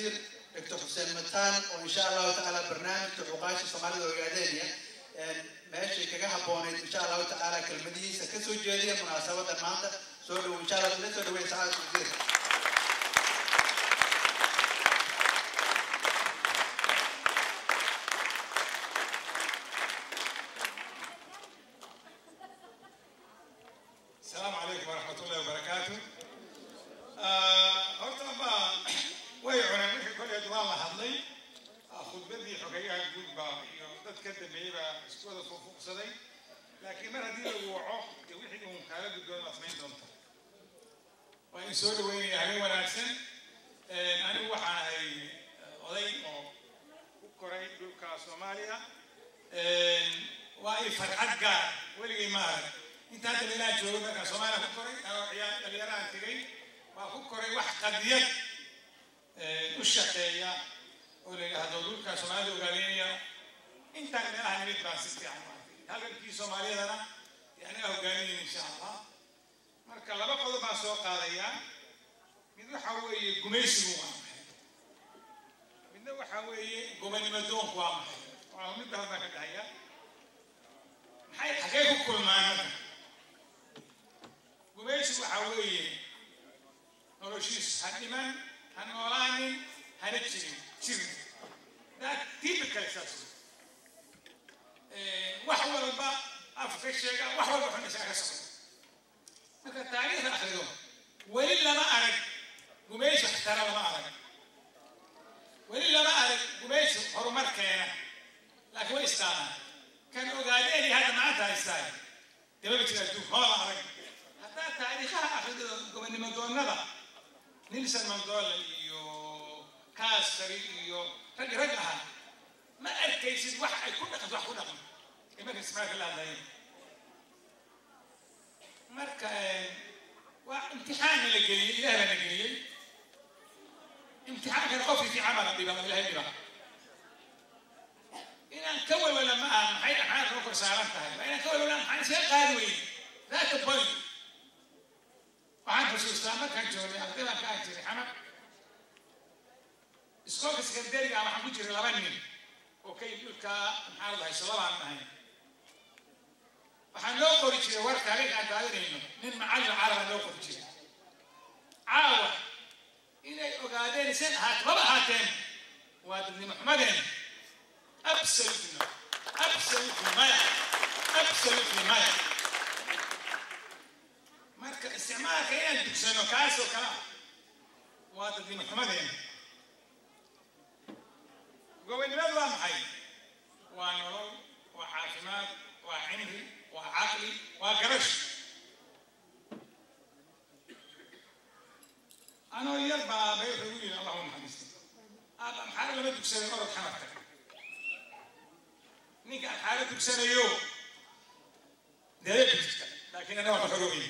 الوزير دكتور حسين متان وإن شاء الله تعالى برنامج عقاش الصومالي والقادية ماشي كجاه بونيت إن شاء الله تعالى كلمتي سكسو جديدة مناسبة المانتا سولو إن شاء الله تلسل ويسعى الوزير. السلام عليكم ورحمة الله وبركاته. أرتبا ويعنا مثل كل أدوار هذي أخذ بدي حكاية جود با تتكلم بيبا سكوت فوق صدي لكن ما هذي لو وعوق يوحي يوم كارب بدون اثنين دونتا وإن سؤال وين يعني وناسن أنا وحنا هاي أضي أو كوري دوكا سوماليا وأي فرقات جار ولقي مار أنت هذا اللي لا تجوز بك سوماليا كوري أو يا اللي أنا تجي وكوري واحد قديت الشقية ولقي هذا دوكا سوماليا وغالية أنت اللي أنا نريد بس يعني هذا في سوماليا ده يعني أفغاني إن شاء الله مركل لما قدر ما سوق عليا من حوي قميص موام من حوي قمني مدون قوام وعمل ده ما كدايا حكيكم كل ما أنا قميص وحوي نورشيس هنيمان هنوراني هنتشري شري ده تيبكال أساس وحول با أفكر شيء وحول بحنا شيء كسر مثل التاريخ أخذوه ولله ما أرد قميش احترم ما أرد ولله ما أرد قميش حرمت كينا لكن وإسلام كانوا قاعدين هذا ما أنتهى إسلام تبى بتشردوه ما أرد حتى التاريخ أخذ قمني من دون نذا نلسن من دول يو كاسري يو رجعها ما أركيس واحد يكون أخذ واحد كنا كمان اسمع كلام ده مركا وامتحان اللي جري لا أنا جري امتحان كان خوفي في عمل بيبقى ولا هي بيبقى إن كول ولا ما حين نقول سالتها إن كول ولا حين شيء قالوا لا تبين وعن خصوص ما كان جوري أكتر كان جري حمد إسقاط السكندري على حمود جري لبنان وكي يقول كمحارض هاي صلاة عنها waxaan loo qori jiray warka aniga aan daadanayno nin macallin carab loo qori jiray caawa inay ogaadeen san laba haateen waa dadni maxmedeen absolutely maya marka isticmaalka inaan dugsano kaasoo kala waa dadni maxmedeen gobonimadu waa maxay waa nolol waa caafimaad waa cimri وعقلي وقرش أنا يربى بيقولي اللهم حمسني هذا محل لما تكسر الأرض حمرتك نيجي حالة تكسر يوم ده يبتك لكن أنا ما بحروبي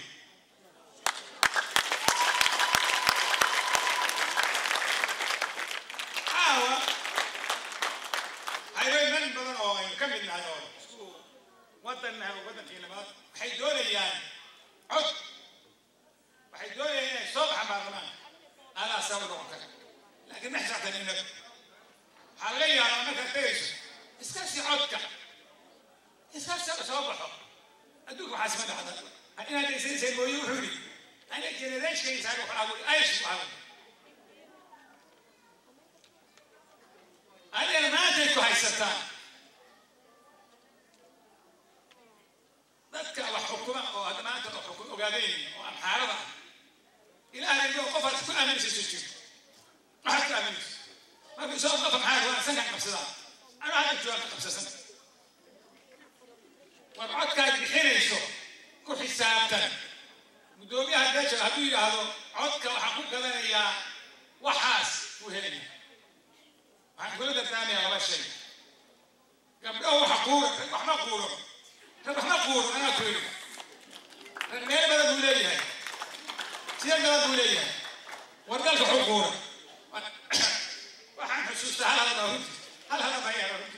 هاي من بدن أو يكمل هذا وطنها وطن كلمات حيدوليان عد وحيدوليان صبح برلمان أنا أسوي روحك لكن نحن عتنينا حاليا أنا مثل تيجي إسكاسي عدك إسكاسي صباحه أدوك حاسمة هذا أنا اللي زين بيوحوني أنا جنريش كي يسألوا حاول أيش حاول أنا ما أدري كويس ستان dadka wax xukuma oo hadmaanta oo xukun ogaadeen oo aan xaalada ilaahay iyo qofad ku aaminsan jirin waxa ka aaminsan ma soo qof maxaa waa sanad qabsada ana hada jawaab qabsasan warcadka bixinayso ku xisaabtan gudoomiyaha dadka haduu yiraahdo codka waxa ku gadanayaa waxaas u helay waxaan kula dadnaanaya laba shay gabdhaha waxa quuro wax ma quuro ربنا قول أنا أقول ربنا بدأ بوليه سير بدأ بوليه ورجال حقوق وحن حسوس هل هذا بيان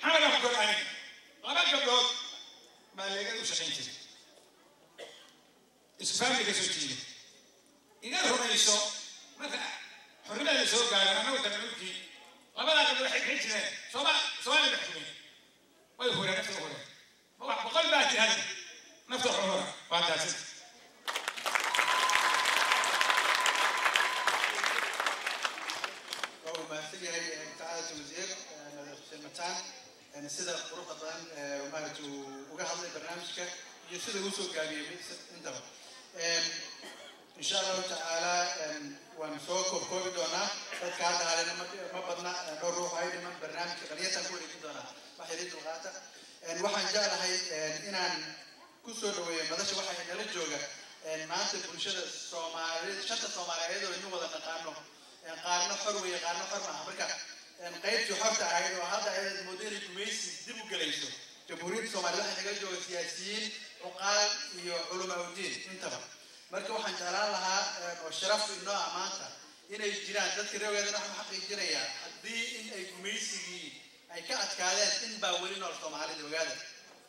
حمل أقول أنا أنا قبل ما لقيت وش خنتي إسفامي كسوتي إذا هو يسوع ما soo gaaray annagu tabaruki labada qabla xijireen Soomaali maxkamad way hore nafta hore wax boqol baa tirada nafta hore waa taasi oo ma fiihay taada wasiir madaxweynaha أنا سيدا قروح طبعاً ومارتو وجهة البرنامج كا يسيدا وصل قابي إنتبه إن شاء الله تعالى ونسوق كوفيد دونا فكاد على ما بدنا نروح هاي من برنامج قرية نقول دونا وحيد الغاتا واحد جاء هاي إن كسر ومدرسة واحد نلجوجا ما أنت برشة الصومالي شتى الصومالي هذا إنه ولا نقارنه قارنه حروي قارنه حرمة أمريكا قيد يحط عيد وهذا عيد مدير الكويس دبوا جليسو جمهورية الصومالية إحنا جالجوا سياسيين وقال علماء الدين انتبه مركب واحد جلال لها والشرف إنه أمانته إن الجيران تذكر يوم يدنا حق الجيران حدي إن الكويس أي كأت كذا إن باولين الصومالي دوجاده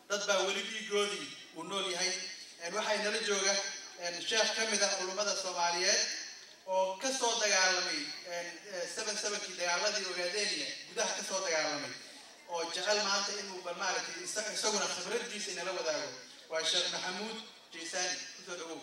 ضد باولين يجودي ونولي هاي الواحد نلجوجا الشيخ كم إذا علماء الصوماليات oo ka soo dagaalamay 77 dagaaladii ogaadeenaya gudaha ka soo dagaalamay oo jecel maanta inuu balmaartay isaguna khibradiisa inala wadaago waa Sheekh Maxamuud Jeesani kusoo dhawow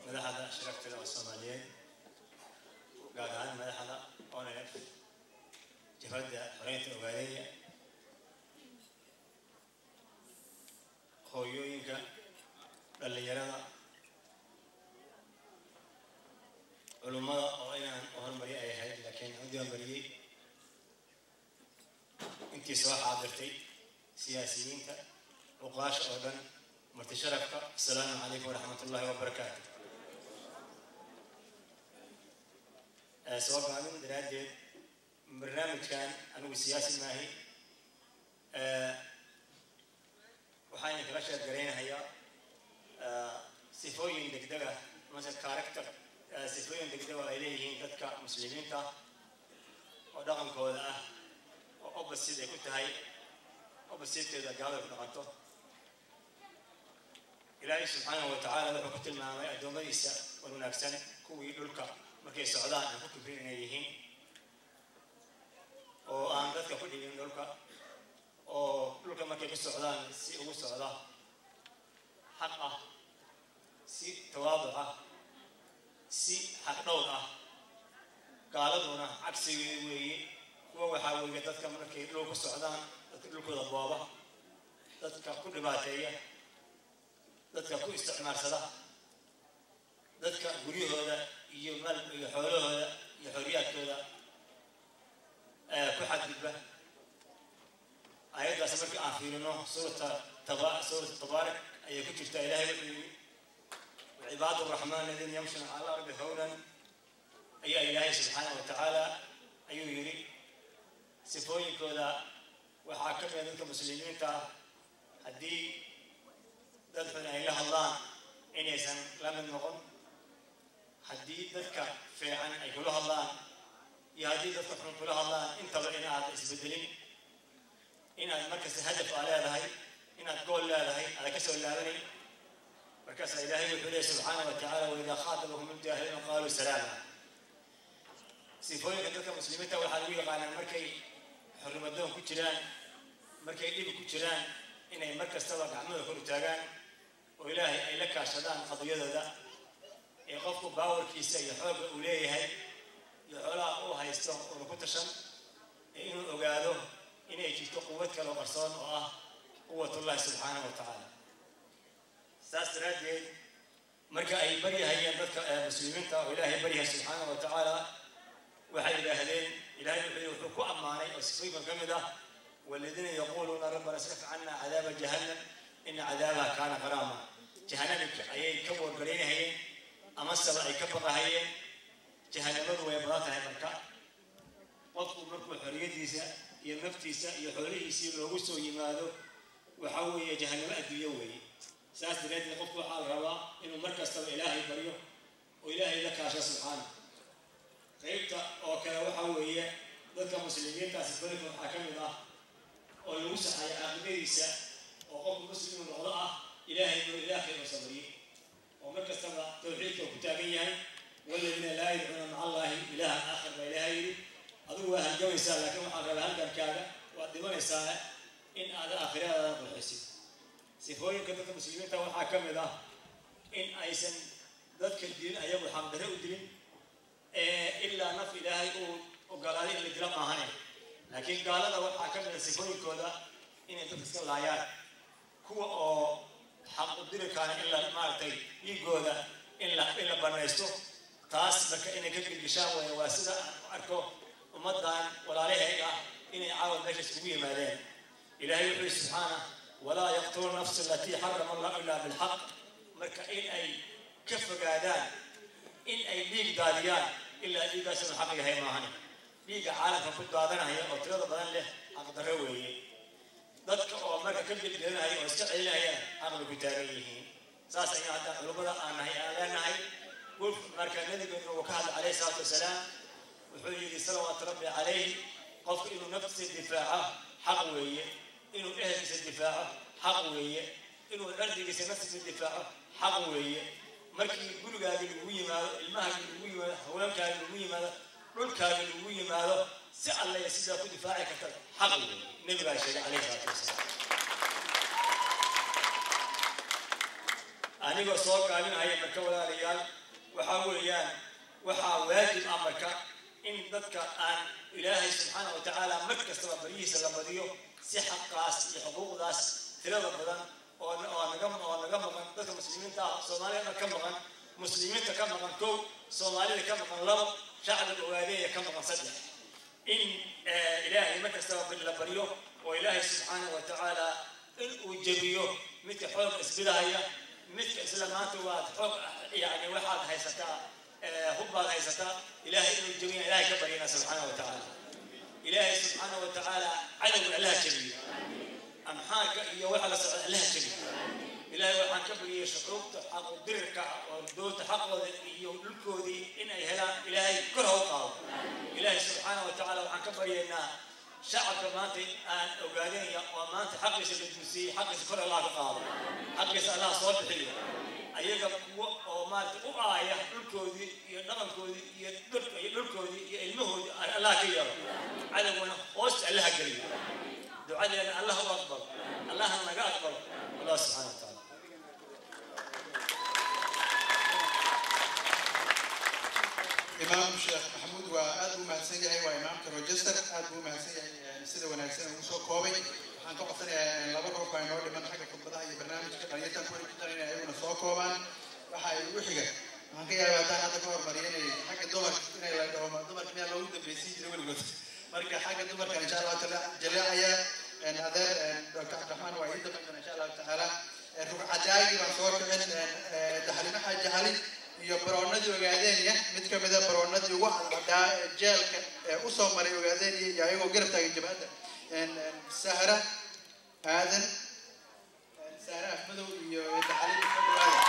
مدحنا شركة الصوماليين قاعد عن مدحنا أنا جهاد حرية الوغالية خويوينك اللي يرانا علماء وأنا أهم بريء أي حاجة لكن عندي أهم بريء أنت سواء حاضرتي سياسيين وقاش أيضا مرتشرفك السلام عليكم ورحمة الله وبركاته سواء قانون دراسة برنامج كان أنا سياسي ماهي وحين تغشى قرينا هي سيفوين دقدقة مثل كاركتر سيفوين دقدقة إليه تذكر مسلمين تا ودعم كولا وأبسط كنت هاي أبسط إذا قالوا في نقطة إلهي سبحانه وتعالى لو كنت المعامل أدوم ليس وننافسن كوي للك مركي السعودان نفك بين يهين أو أنت كفدي من للك أو للك مركي السعودان سي أو السعودان حقه سي تواضعه سي حق نوعه قالوا لنا عكس هو يحاول يتذكر مركي للك السعودان للك الضبابة تذكر كل باتية dadka ku isticmaalsada dadka guriyahooda iyo xoolahooda iyo xoriyadkooda ku xadgudba ayadaas markii aan fiirino suurta tabaarak ayay ku jirtaa ilaahay wuxuu yiri cibaadu raxmaan alladhiina yamshuna cala al-ardi hawlan ayaa ilaahay subxaanahu wa tacaala ayuu yiri sifooyinkooda waxaa ka mid dadka muslimiinta haddii dadka ay la hadlaan inaysan la mid noqon haddii dadka fiican ay kula hadlaan iyo haddii dadka xun kula hadlaan intaba inaad isbedelin inaad markas hadaf leedahay inaad gool leedahay ala ka soo laabanay markaas ilaahay wuxuu leeyahay subxaanahu wa tacaala wa idha khaatabahum al-jaahiluuna qaaluu salaama sifooyinka dadka muslimiinta waxaa lagu yaqaanaa markay xurrimadoon ku jiraan markay dhib ku jiraan inay markastaba gacmada kor u taagaan oo ilaahay ay la kaashadaan qadiyadooda ee qofku baawarkiisa iyo xoogga uu leeyahay iyo xoolaha uu haysto oo ku tashan inuu ogaado inay jirto quwad kale oo qarsoon oo ah quwwatullaahi subxaanahu wa tacaala saas daraadeed marka ay baryahayeen dadka muslimiinta oo ilaahay baryahay subxaanahu wa tacaala waxay yidhaahdeen ilaahay wuxuu ku ammaanay oo sifooyinka ka mid ah والذين يقولون ربنا اصرف عنا عذاب جهنم إن عذابها كان غراما جهنم أي كور قرينة أما السبع يكبر هي جهنم ويبغاها هي مركا قطو مركو حريتيسا ينفتيسا يحوليه يصير لوسو يمادو وحوي جهنم أدويوي ساس دليل قفوا حال روا إنه مركز تبع إلهي بريو وإلهي لك عشان سبحانه قيبتا أو كلا وحوي ذلك مسلمين تاسفلك حكم الله والوسع يا أغنيسا وقف مسلم الوضع إلهي من إلهي وصبري ومركز تبع توحيد وكتابيا والذين لا يدعون مع الله إلها آخر وإلهي أدوه هالجو يسال لكن أقرب هالجم كذا وأدمن يسال إن هذا آخر هذا الحسين سيفوي كذا المسلمين توا حكم ذا إن أيسن ذات الدين أيام الحمد لله الدين إلا نف إلهي وقال لي اللي دلما هاي لكن قال هذا حكم سيفوي كذا إن أنت تسكت الآيات هو حق الدين كان إلا مارتي يقول إلا بنيستو تاس بك إنك الجشاوة واسدة أركو ومدان ولا عليها إني عاود ليش سويه مالين إلهي يقول سبحانه ولا يقتل النفس التي حرم الله إلا بالحق مركا إن أي كف قادان إن أي ليق داريان إلا ليق اسم الحق هي ما هني ليق عالم فكنت دادنا هي أو ترى بدن له حق دروي ضدك أو مركا كل جدنا هي واستعيل هي حق بتاريه ساس أي هذا علماء أنا هي أنا هي قل مركا النبي وكاد عليه الصلاة والسلام وحجي صلوات ربي عليه قف إنه نفس الدفاع حقوية إنه أهل الدفاع حقوية إنه الأرض نفس الدفاع حقوية مركي يقول قاعد يقوي ما المهج يقوي ما هو كان يقوي ما رول كان يقوي ما سأل الله يسير في دفاعك كتر حقوية نبي عشان عليه الصلاة والسلام أنا قصور كامل هاي مركب ولا ريال وحاوليان وحاواجب أمريكا إن ذاتك أن إلهي سبحانه وتعالى مركز ربيه سلام بديو سحق قاس لحقوق داس ثلاثة بدن ونقم ذات المسلمين تا صوماليا كم مغن مسلمين كم مغن كو صوماليا كم مغن لو شعب الأوادية كم مغن صدق إن إلهي مركز ربيه بديو وإلهي سبحانه وتعالى إن وجبيو مثل حقوق إسبلاهية مثل إسلامات وحقوق يعني واحد هيستا هبال هيستا إلهي إنه الجميع إلهي كبرينا سبحانه وتعالى إلهي سبحانه وتعالى علم الله كبير أمحاك إيا وحلا الله كبير إلهي وحان كبري شعوب حق درك ودوت حق يولكودي إن هلا إلهي كره وقاو إلهي سبحانه وتعالى وحان كبري إن شعب مانتي أن أوغادين ومانتي حق يسجدسي حق يسكر الله قاو حق يسأل الله صوت حلو أيها قوة أو مارت أوعية للكودي ينام كودي يللكودي يلمهود الله كيا على ونا وش الله قريب دعاء لنا الله أكبر الله نجا أكبر الله سبحانه وتعالى إمام الشيخ محمود وأدو مهسنجي وإمام كروجستر أدو مهسنجي سيد وناكسن وسو كوبي waxaan ka codsanayaa laba ruux baa inoo dhiman xagga khudbadaha iyo barnaamijka dhalinyarta ku xiran ayaguna soo koobaan waxa ay ugu xiga waxaan ka yaabaa haddaan hadda ka hormariyay xagga dumarka inay la dhaho dumarka miyaa loogu dambeysii jiray weligood marka xagga dumarka insha allahu taala jaleecaya adeer dr cabdiraxmaan waa ii dambeyn doona insha allahu tacaala rugcadaagi baan soo kicin taxliimo xaaji cali iyo baroonadii ogaadeenya mid ka mid a baroonadii ugu cadcaddaa jeelka u soo maray ogaadeenya iyo ayagoo garab taagan jabhadda سهرة آذن سهرة أحمد ويتحليل الفضل هذا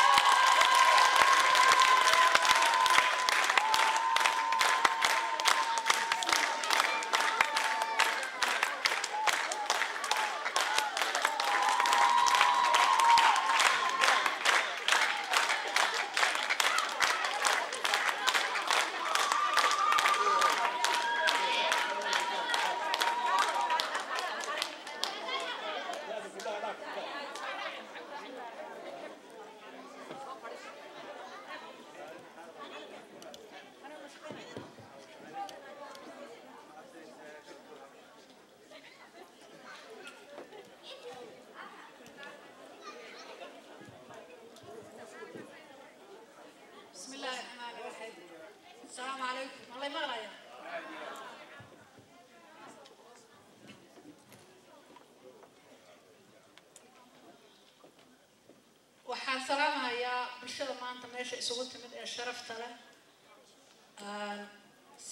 bulshada maanta meesha isugu timid ee sharafta leh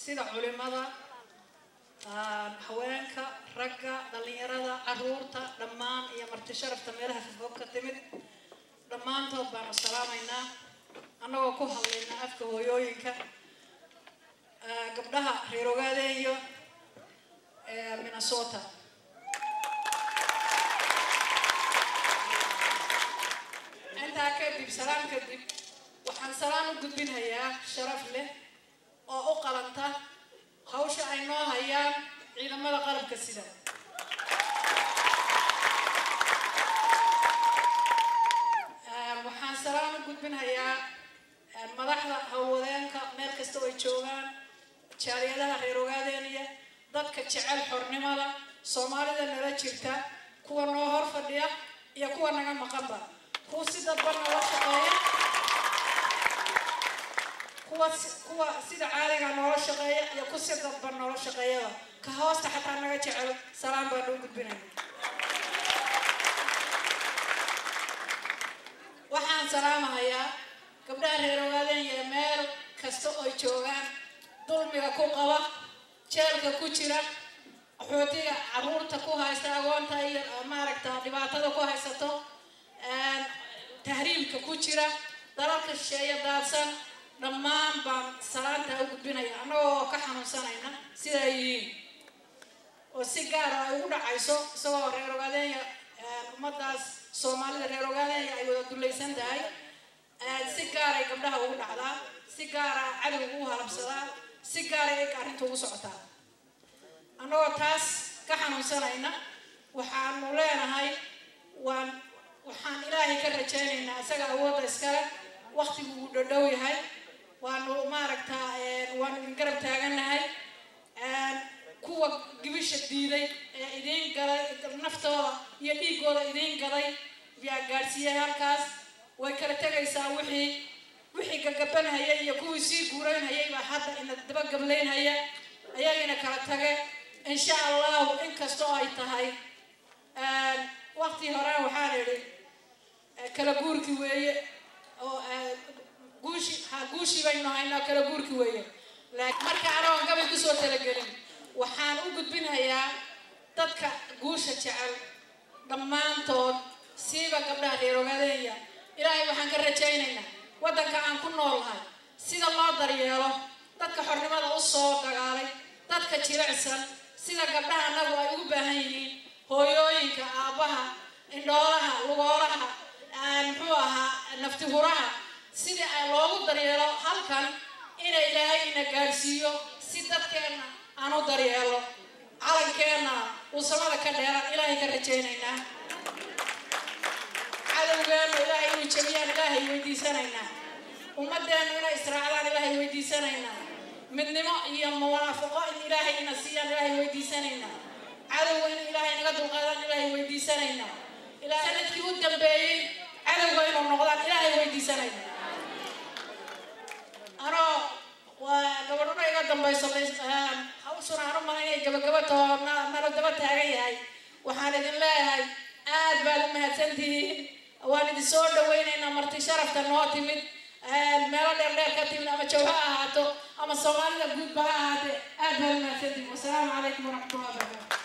sida culimada haweenka ragga dhalinyarada caruurta dhammaan iyo marti sharafta meelaha fog ka timid dhammaantood baan salaamaynaa annagoo ku hadlayna afka hooyooyinka gabdhaha reer Ogaadeeyo ee Minnesota intaa kadib salaam kadib waxaan salaam u gudbinayaa sharaf leh oo u qalanta hawsha ay noo hayaan ciidamada qalabka sida waxaan salaam u gudbinayaa madaxda haweenka meel kasta oo ay joogaan jaaliyadaha reer Ogaadeeyo dadka jecel xornimada Soomaalida nala jirta kuwa noo hor fadhiya iyo kuwa naga maqanba kuwa sida barna la shaqeeya kuwa sida caadiga noola shaqeeya iyo kuwa sida barna noola shaqeeya ka hoosta xataa naga jecel salaam baan u gudbinayaa waxaan salaamayaa gabdhaha reer Ogaadeeyo meel kasta oo joogaan dulmiga ku qaba jeelka ku jira xootiga caruurta ku haysta agoonta iyo maaragta dhibaatada ku haysato tahriibka ku jira dalalka shisheeye daadsan dhammaan baan salaanta u gudbinayaa annagoo ka xanuunsanayna sida ay yihiin oo si gaar ah ugu dhacayso isagoo reer Ogaadeeyo ummadaas Soomaalida reer Ogaadeeyo ay wada dulaysan tahay si gaar ay gabdhaha ugu dhacdaa si gaar ah cadow ugu halabsadaa si gaar ay arrintu ugu socotaa annagoo taas ka xanuunsanayna waxaanu leenahay waxaan ilaahay ka rajaynaynaa isaga awoodda iskale waqtigu uu dhow yahay waanu maaragtaa waanu garab taaganahay kuwa gibisha diiday ee idin galay naftooda iyo dhiigooda idin galay yaa gaarsiiyay halkaas way kala tagaysaa wixii gagabanaya iyo kuwii sii guuraynayay baa hadda ina daba gablaynaya ayagina kala tage insha Allah inkastoo ay tahay waqti hore waxaan idhi kala guurki weeye oo guushi baynu haynaa kala guurki weeye laakiin marka aan gabay ku soo talagelin waxaan u gudbinayaa dadka guusha jecel dhammaantood siiba gabdhaha reer Ogaadeeyo ilaahay waxaan ka rajaynaynaa wadanka aan ku noolahay sida loo daryeelo dadka xornimada u soo dagaalay dadka jilicsan sida gabdhaha anagu ay ugu baahan yihiin hooyooyinka aabaha indhoolaha lugoolaha muxuu ahaa nafti huraha sida loogu daryeelo halkan inay ilaahay ina gaarsiiyo si dadkeena aan u daryeelo calankeena uu samada ka dheeraan ilaahay ka rajaynaynaa cadowgeena ilaahay inuu jabiyaan ilaahay weydiisanaynaa ummadeena inay israacdaan ilaahay weydiisanaynaa midnimo iyo muwaafaqo in ilaahay ina siiyaan ilaahay weydiisanaynaa cadowga in ilaahay naga dulqaadaan ilaahay weydiisanaynaa ilaahay sanadkii u dambeeyey cadowga inuu noqdaan ilaahay weydiisanaynaa anoo waa gabadhuna iga dambayso hawshuna aan u malaynaya gabagabadoo nala daba taagan yahay waxaan idin leeyahay aad baad u mahadsantihiin waan idin soo dhawaynaynaa marti sharafta noo timid meelo dheer ka timid ama jawha ahaato ama Soomaalida guudba ha ahaatee aad baad u mahadsantihiin wasalaamu calaykum waraxmatullahi wabarakaatu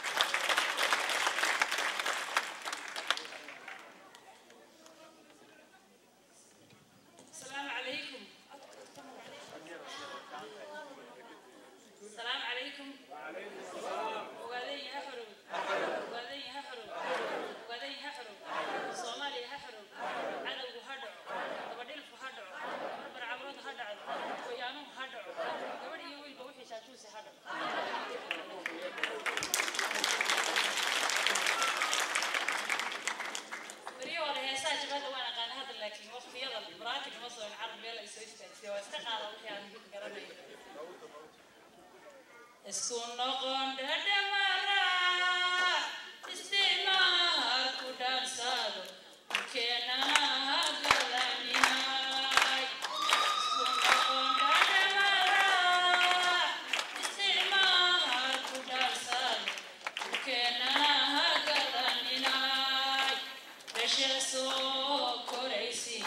Precious, oh, Corey, see you.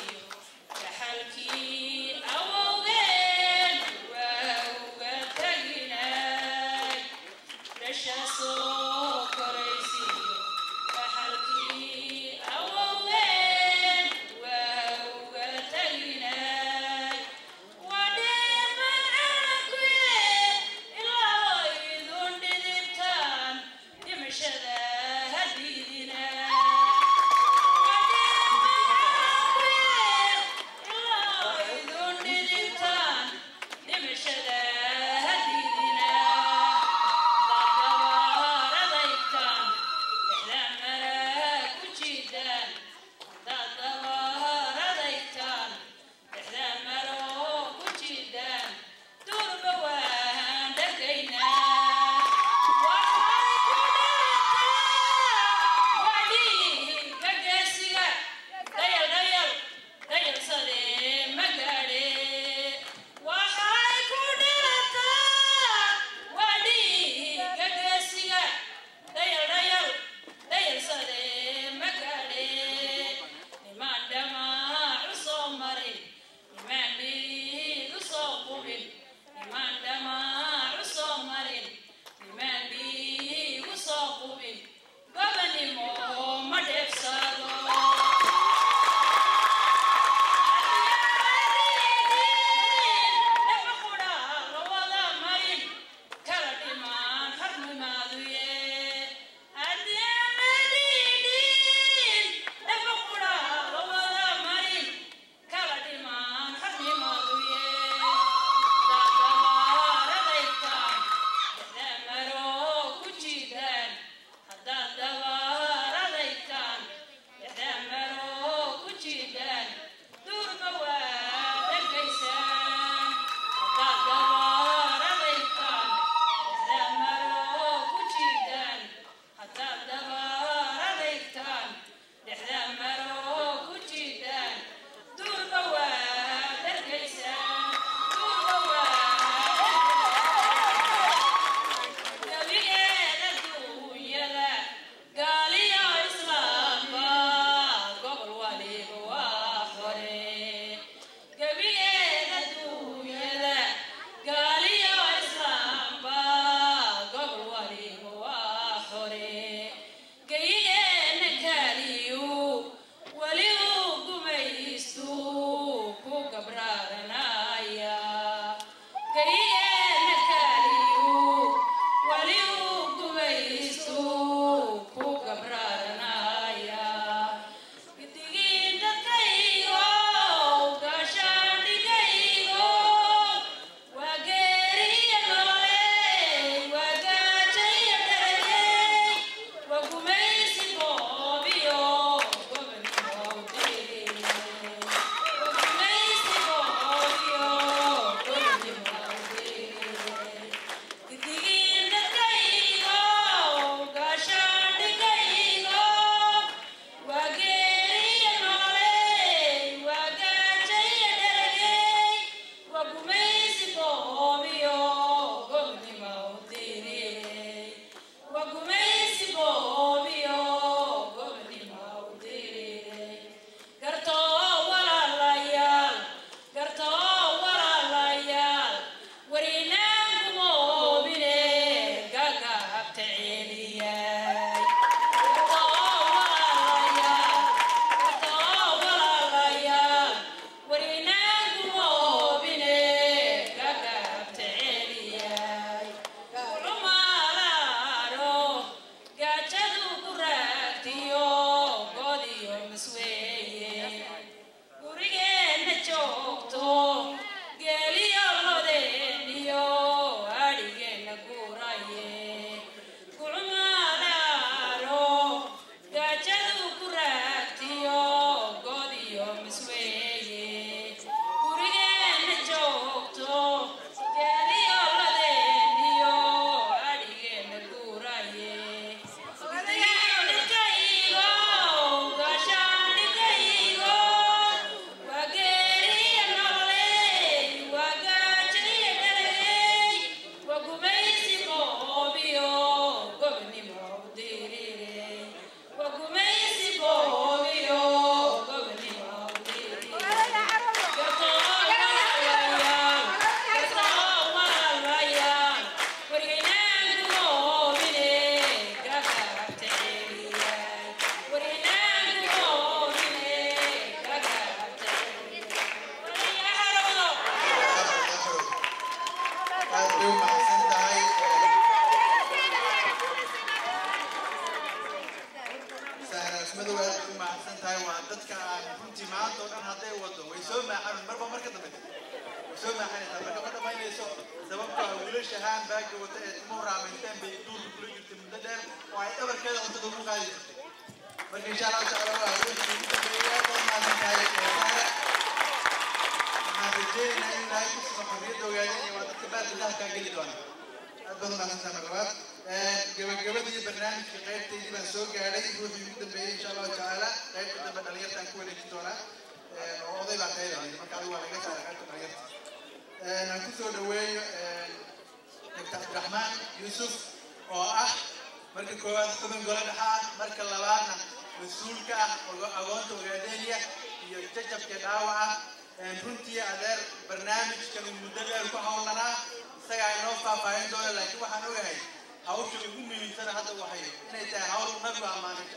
hawsha ugu muhiimsan hadda waxay inay tahay hawl nabiga amaanay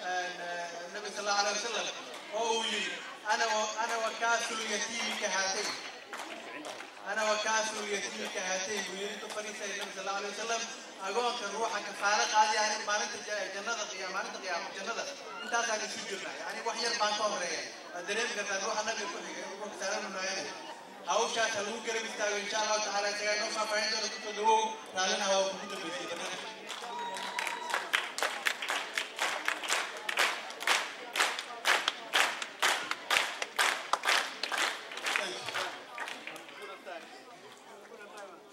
nabi sallallahu alayhi wasallam oo uu yiri ana wakaasul yatiim ka hatay أنا وكافر اليتيم كهاتين ويريد فريسة النبي صلى الله عليه وسلم أقول كروحك كفارق هذه يعني ما أنت جنة القيامة ما أنت قيامة جنة أنت هذا سجلنا يعني وحي البانكور يعني الدريم كذا روح النبي يقول سلام عليكم أو شاء تلو كريم استوى إن شاء الله تعالى سيجي نوفا فعند الكتلو تعلن هو كتب بيسي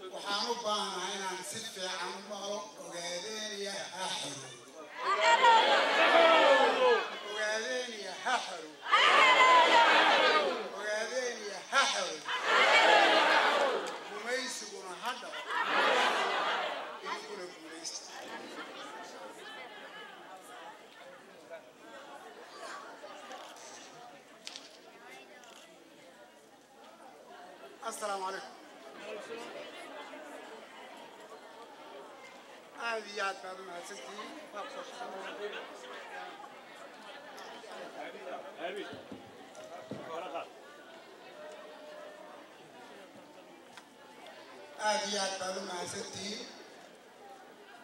أنا ست عمر وقاعدين يححروا وقاعدين يححروا وقاعدين يححروا وما يسقون حدا يقولوا بوليس السلام عليكم هذه بعد ما ستي هذه بعد ما ستي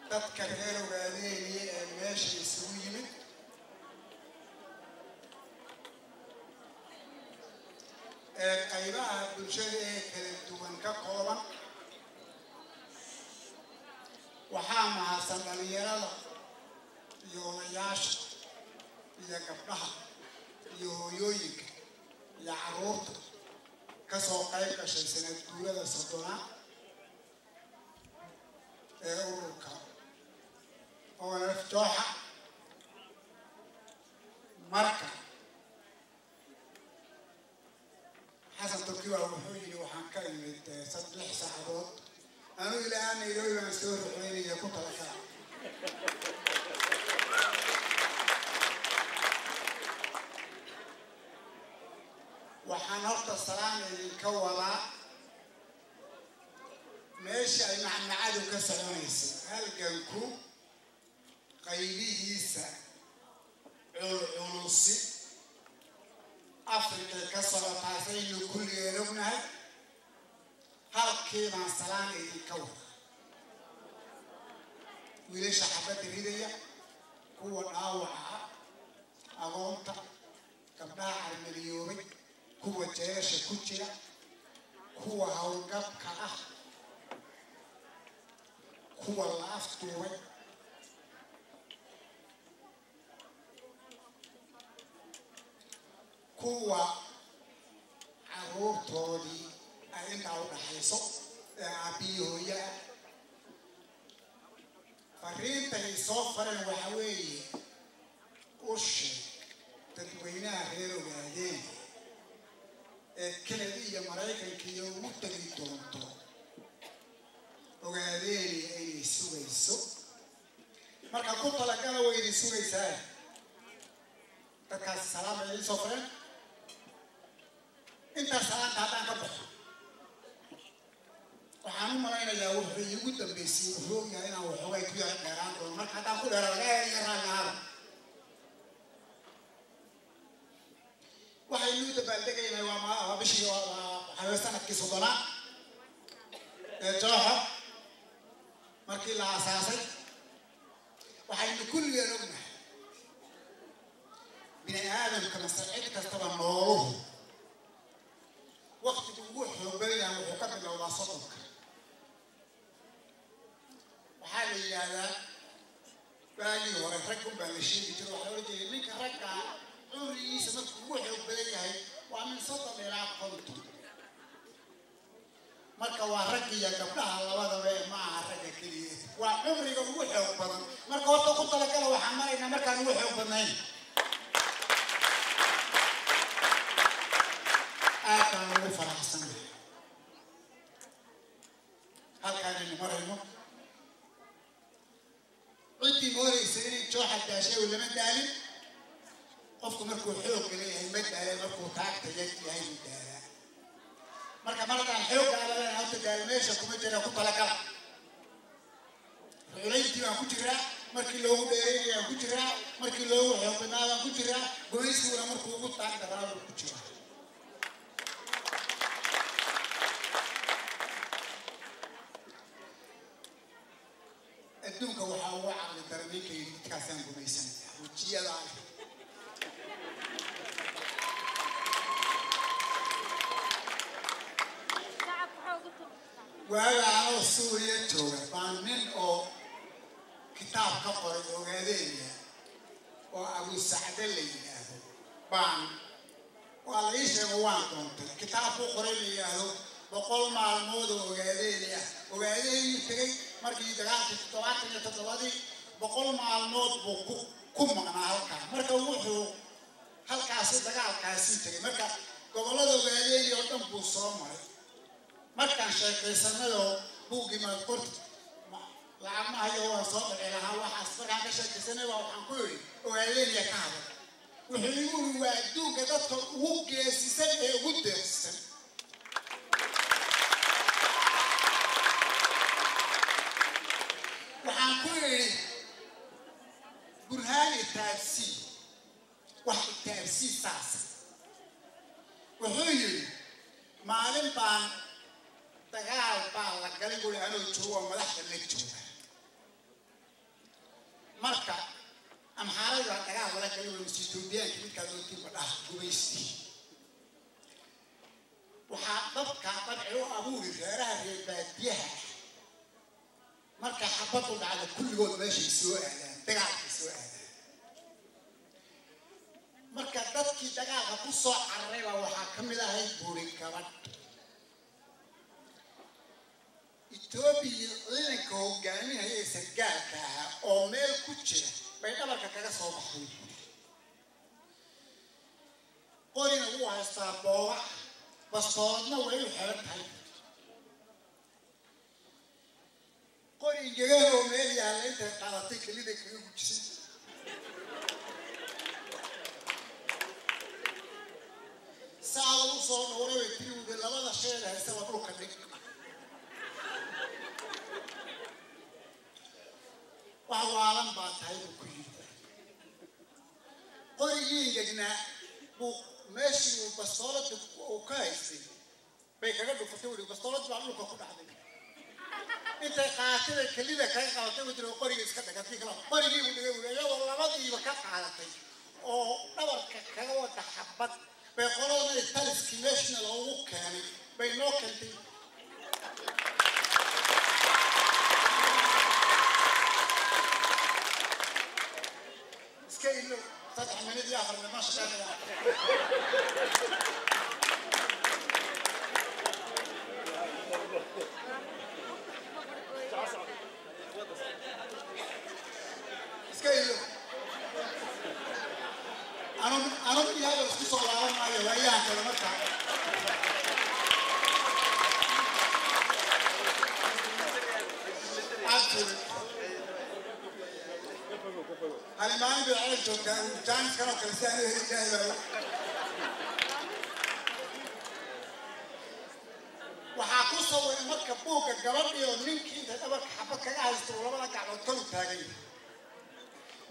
تذكر وقاليني ماشي يسوي قيبها بالشيء كالدوان كقوما waxaa mahadsan dhalinyarada iyo odayaasha iyo gabdhaha iyo hooyooyinka iyo carruurta ka soo qayb gashay sanad guurada soddona ee ururka ONF Jooxa marka xasan turkiwa wuxuu yidhi waxaan ka imid 3 saacadood أنا إلى أن يروي من سور حويني يكون طلقا وحنرت السلام الكورة ماشي مع النعاد وكسرونيس هل جنكو قيبيه سا عنصي أفريقيا كسرت عسين كل يومنا halkii baan salaan idinka wada wiilasha xabadda ridaya kuwa dhaawaca agoonta gabdhaha carmaliyoobay kuwa jeesha ku jira kuwa hawlgabka ah kuwa la aftuubay kuwa carruurtoodii أنت أو نحيصو أبيه فرينت يصفر وحوي وش تدوينها غير وقاعدين كندية مرايكا كيو متغي تونتو وقاعدين أي سويسو مركا قلت لك أنا ويدي سويسا تكاس السلام عليكم صفرين أنت سلام تعطان كبخ waxaan u malaynayaa wuxuu igu dambeysay wuxuu yahay inaan waxoogay ku yahay dheeraan doono marka haddaan ku dheeraado raagaada waxaynu dabaaldegaynaa waa bishii waxaa sanadkii soddonaa ee Jooxa markii la aasaasay waxaynu kulligeen ognahay bini aadamka masarcid kastaba nooluhu waqtigu ugu xoog badan yahay wuxuu ka bilowdaa soddonka waxaa la yidhaahdaa baagii hore rag unbaa la sheegi jiro waxaa loola jeeday ninka ragga cumrigiisa markuu ugu xoog badan yahay waa min 30 ilaa 50 marka waa rag iyo gabdhaha labadaba ma aha ragga keliya waa cumriga ugu xoog badan marka horta ku talagala waxaan maraynaa markaan ugu xoog badnayn aadaan ugu faraxsanahay halkaan aynu marayno ciddii moodaysa inay Jooxa daashay oo lama daalin qofku markuu xoog leeyahay ma daalin markuu taagta yahay ma daalaa marka markaan xoog aan leeyahay horta daal meesha kuma jira ku talagala culayntii baan ku jiraa markii loogu dheereeyay aan ku jiraa markii loogu xoogbanaa baan ku jiraa gumaysiguna markuu ugu taagdaraa baan ku jiraa adduunka waxaa uga caqli daran ninkay dadkaasaan gumaysanaya wejiyada waaga anoo suuriya jooga baan nin oo kitaab ka qoray ogaadeeya oo abu sacde la yidhaahdo baan waa la ii sheego waan doontay kitaabku qoray la yidhaahdo 100 maalmood oo ogaadeeya ogaadeeyu tegay markii dagaalkii 77 100 maalmood buu ku maqnaa halkaa marka wuxuu halkaasi dagaalkaasi tegay marka gobollada ogaadeeya oo dhan buu soo maray markaan sheekaysanayoo buuggii maad qorti lacag ma hayo waan soo dhici lahaa waxaas markaan ka sheekaysanay baa waxaan ku yidhi ogaadeeya ka hadal wuxuu igu yidhi waa adduunka dadka ugu geesisan ee ugu deeqsan waxaan ku yidhi burhaan itaabsii wax itaabsii saasa wuxuu yidhi maalin baan dagaal baa la galay guri anoo joogo oo madaxda la jooga marka amxaarada dagaal la galay oo Itoobiyaanka midkaa doontii badhaha gumaystii waxaa dabka dabci u abuuri reeraha reer baadiyaha marka xabad u dhacda kulligood meeshay soo aadaan dagaalkay soo aadaan marka dadkii dagaalka ku soo cararay baa waxaa ka mid ahayd buuri gabadh Itoobiya ciidanka hogaaminaya sargaalka ahaa oo meel ku jira bay dhabarka kaga soo baxday qorina uu haystaa booba bastoodna way u xiran tahay qori geeyo meel yaalla inta qaadatay kelida kaga gujisay saalo u soo dhowray tii labada shay haysta waa dhulka dhig وعوالم باتهاي بكل قريين جنا بو ماشي وبصالة وكايسي بيكرر بفتوى بصالة بعمله كفر حدين أنت قاتل كليدا كاي قاتل وتلو قرية سكتة كتير كلام قرية ولا والله ما دي بكات على تي أو نبر كهوا تحبط بيقولون الثالث كناشنا لو كان بينوكلتي كيلو فتح من يدي آخر ما شاء الله كيلو أنا بدي هذا بس كسر العالم معي وياه كلامتها أنا ما عندي علاج كان جانس كانوا كريستياني هيك وحاقصوا ومركب بوك الجواب يومينك أنت تبغى حبك عايز تقول ولا قاعد تقول تاجي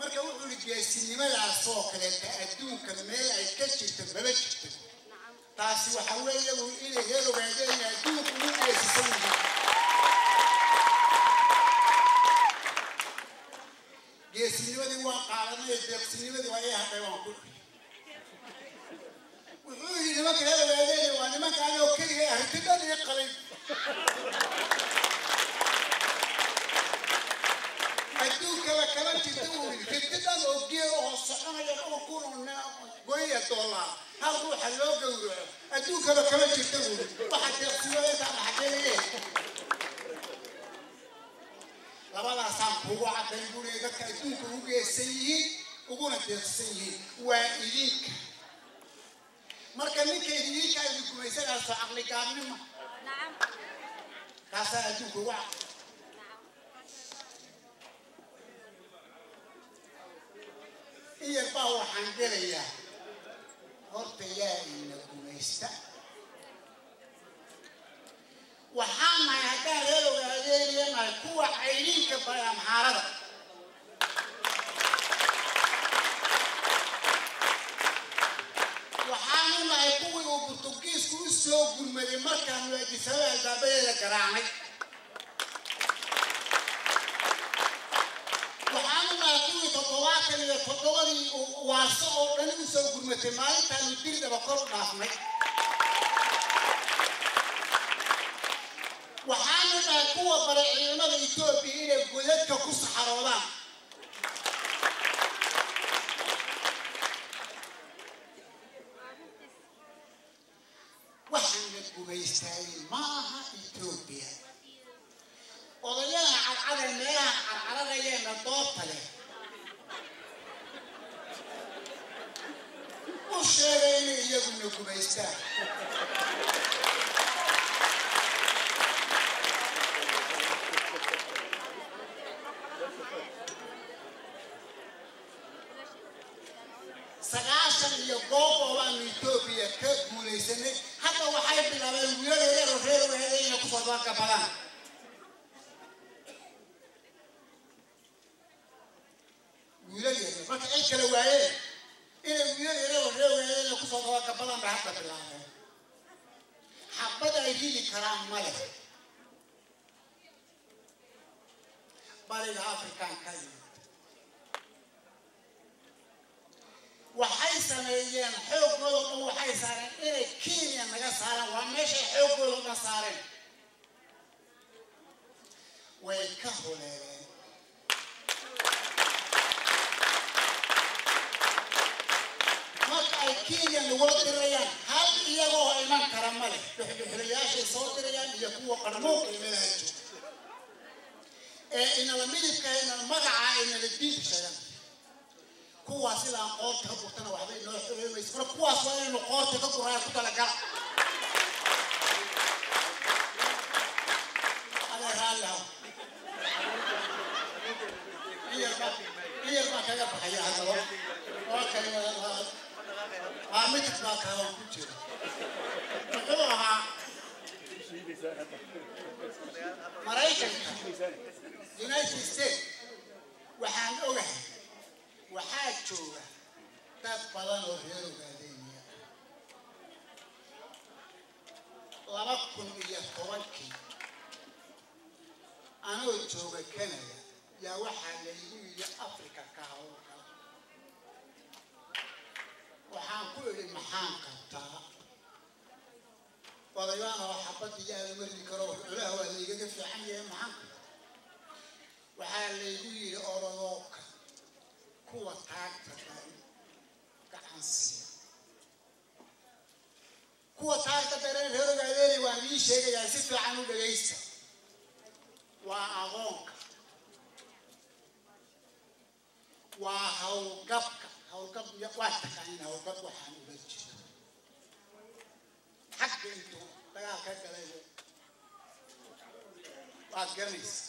مركب يقول لك يا سينما على السوق اللي تأدون كمال الكشف تبلش تاسي وحوالي يقول إلى غيره بعدين يأدون كل يسوي سينما دي واقعنا يدك سينما دي وياه حيوان كل وحولي ما كان هذا بعدين وأنا ما كان أوكي هتقدر يقلب أدوك كمان تدور تقدر أوكي وصحنا يقولون إننا قوية دولار هروح اللوجو أدوك كمان تدور واحد يقصي على حاجة labada saan kugu caday guriga dadka adduunka ugu geesan yihiin uguna deeqsan yihiin waa idinka marka ninka idinka ay gumaysanayso aqli gaabnimo nacam kaasa adduunka ugu caday iyo baa waxaan gelayaa horta yaa ina gumaysta waxaan nahay haddaan reer ogaadeeya nahay kuwa caylinka baya maxaarada waxaanu nahay kuwii uu Portugiisku u soo gurmaday markaanu Addis-Ababa albaabadeeda garaacnay waxaanu nahay kuwii 77 waarso oo dhan u soo gurmatay maalintaanu dirdaba kor u dhaafnay waxaanu nahay kuwa baray ciidamada Itoobiya inay godadka ku saxaroodaan waxaana gumaystay maaha Itoobiya odayaha cadcada meelaha carcaradayeenna doobta leh u sheegay inay iyaguna gumaystaan sagaashan iyo goob oo aan Itoobiya ka guulaysanay hadda waxay bilaabeen wiilal reer waheedayna ku soo ka badan wiilal marka ay kala waayeen inay wiilal reer waheedayna ku soo ka badan ba hadda bilaabeen xabada ay heli karaan male bariga Afrikaanka waxay sameeyeen xoogooda waxay saareen inay Kenya naga saaraan waa meesha xoogooda saareen way ka holeeyeen marka ay Kenya lagu dirayaan hal iyagoo iman kara male dhuxulayaasha soo dirayaan iyo kuwa qarmood ee meelaha jooga in la midibka in magaca in la diibshaan kuwa sida qoorta ka burtana waxba inoo xiriirayso marka kuwaas waa inuu qoorta ka guraya ku talagal ala raalaha iyo ma kaga baxaya hadda waa kale waa mid ka kawan ku jira wuxuu ahaa Maraykanka United States waxaan ogahay waxaa jooga dad badan oo reer Ugaadeniya 2010 anoo jooga Canada yaa waxaa la yiri Afrika ka hawlgala waxaan ku iri maxaan qabtaa wadayaana xabadii yaa mardi karo ilaah waa liiga fiican yahay maxaan waxaa la yiri orodooka kuwa taagta gacansi kuwa taagta reer Ugaadeniya waa ii sheegaya si fiican u dhageysta waa aqoonka waa hawlgabka waa taqaaniin hawlgab waxaan ula jeedo xagga intuu dagaal ka galay waa garanaysa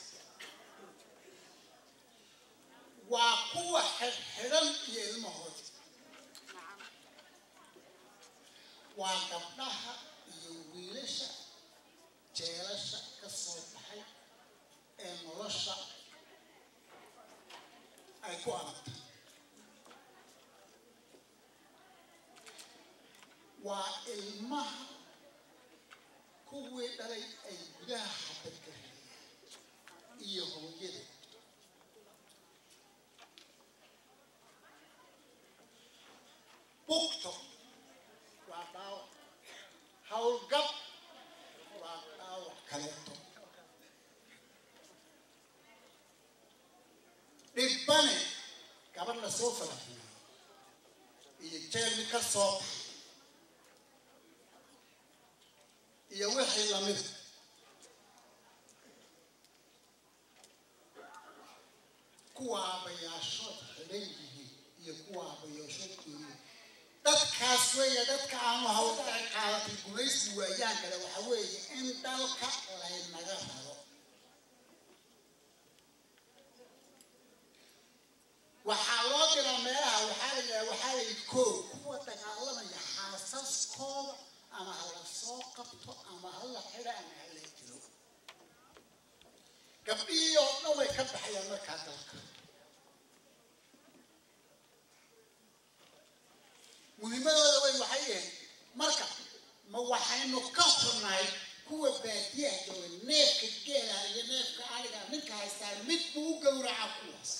waa kuwa xidhan iyo ilmahooda waa gabdhaha iyo wiilasha jeelasha ka soo baxay ee nolosha ay ku aragtay waa ilmaha kuwii dhalay ay gudaha xabad ka heliyaan iyo hooyada bukto waa dhaawac hawlgab waa dhaawac kaleeto dhibbane gabadh la soo falaxiyay iyo jeel mid ka soo baxay iyo wixii lamid kuwa abayaashood xidhan yihiin iyo kuwa abayaashood yihiin dadkaas weeye dadka aan hawlka qaadatay gumaysi waayaan kale waxa weeye in dalka laynaga rabo waxaa loo diraa meelaha waxaa la kuwa dagaalamaya xaasaskooda ama hala soo qabto ama hala xidha ama hala dilo gabdhihii oo dhan way ka baxayaan markaa dalka muhiimadooda way waxay yihiin marka ma waxaynu ka xunnahay kuwa baadiyaha jooga neefka geela iyo neefka ariga ninka haystaan mid buu u gowraca kuwaas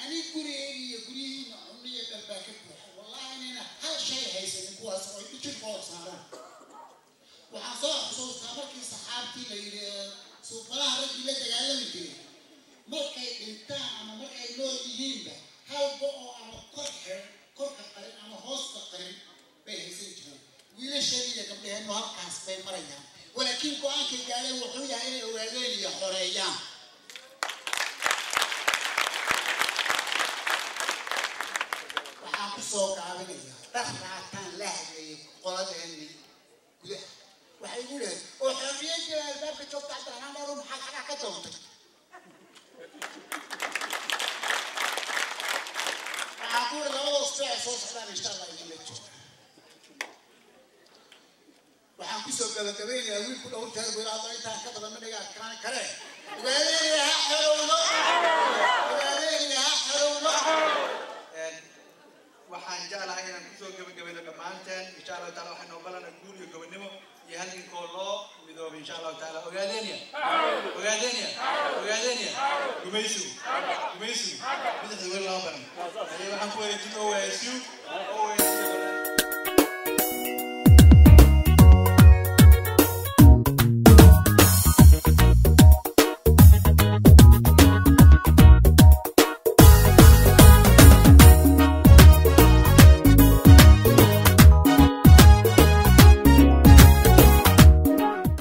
ani gurigeyga iyo guryihiina cunno iyo dhar baa ka buuxa wallahi inayna hal shay haysanin kuwaas oo ay jirkooda saaraan waxaan soo xusuustaa markii saxaabtii la yidhi suuqadaha raggii la dagaalami jiray markay dhintaan ama markay nool yihiinba halba oo ama korka qarin ama hoosta qarin bay haysan jireen wiilasheen iyo gabdhaheennu halkaas bay marayaan walaakiin go-aankay gaadeen wuxuu yahay inay ogaadeen iyo xoreeyaan waxaan ku soo gaabinayaa dhar raataan la hadleeyay qoladeenni gudaha waxay igu leedahay oo xorriyadda albaabka joogta cabdiraxmaan dheero maxaad xagaa ka doontay waxaan ku uri labada usbuuc soo socdaan insha allah idinla jooga waxaan kusoo gabagabaynayaa wiilku dhowrteeda buu ilaahdo intaan ka badan madhiga adkaan karee ogaadeenaya ha xorowdo ogaadeenaya ha xorowdo waxaan jeclahay inaan kusoo gabagabayno dhammaanteen insha allahu taala waxaan noo balana guul iyo gobonnimo iyo halgankoo loo midoobay insha allahu taala ogaadeenaya gumaysigu bidixda weli lama baran waxaan ku wareejin OSU